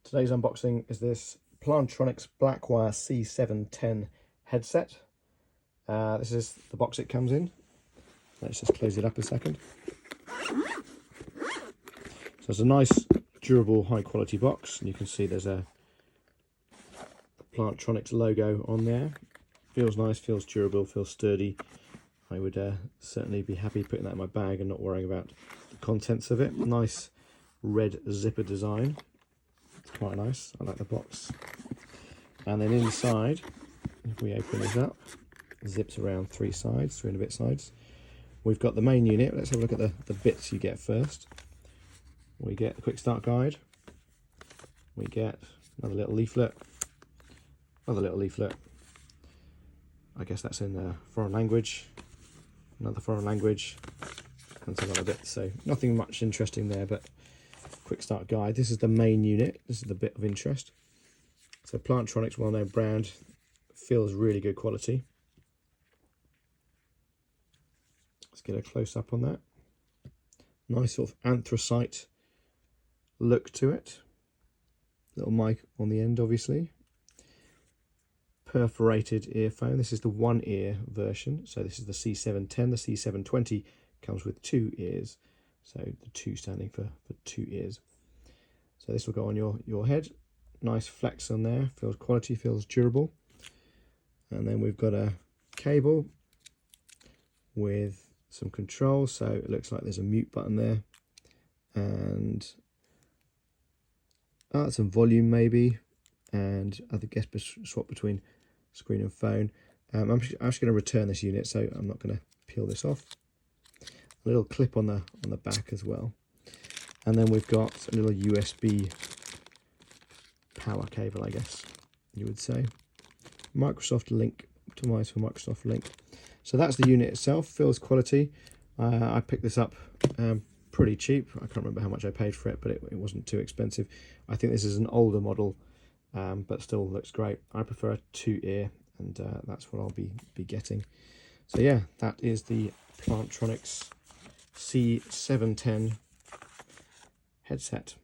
Today's unboxing is this Plantronics Blackwire C710 headset. This is the box it comes in. Let's just close it up a second. So it's a nice, durable, high quality box, and you can see there's a Plantronics logo on there. Feels nice, feels durable, feels sturdy. I would certainly be happy putting that in my bag and not worrying about the contents of it. Nice red zipper design. It's quite nice. I like the box. And then inside, if we open this up, it zips around three and a bit sides. We've got the main unit. Let's have a look at the bits you get first. We get the quick start guide. We get another little leaflet. Another little leaflet. I guess that's in foreign language. Another foreign language. And some other bits. So nothing much interesting there, but quick start guide. This is the main unit. This is the bit of interest. So Plantronics, well-known brand, feels really good quality. Let's get a close-up on that. Nice sort of anthracite look to it. Little mic on the end, obviously. Perforated earphone. This is the one ear version. So this is the C710. The C720 comes with two ears. So the two standing for two ears. So this will go on your head. Nice flex on there. Feels quality, feels durable. And then we've got a cable with some controls. So it looks like there's a mute button there. And some volume maybe. And I guess swap between screen and phone. I'm actually going to return this unit, so I'm not going to peel this off. A little clip on the back as well, and then we've got a little USB power cable, I guess you would say. Microsoft link, optimized for Microsoft link. So that's the unit itself. Feels quality. I picked this up pretty cheap. I can't remember how much I paid for it, but it wasn't too expensive. I think this is an older model, but still looks great. I prefer a two ear, and that's what I'll be getting. So yeah, that is the Plantronics C710 headset.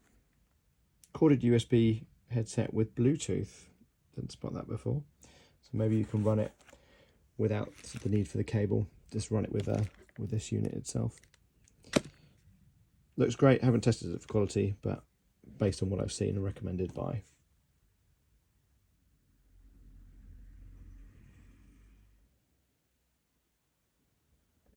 Corded USB headset with Bluetooth. Didn't spot that before. So maybe you can run it without the need for the cable. Just run it with this unit itself. Looks great. Haven't tested it for quality, but based on what I've seen and recommended by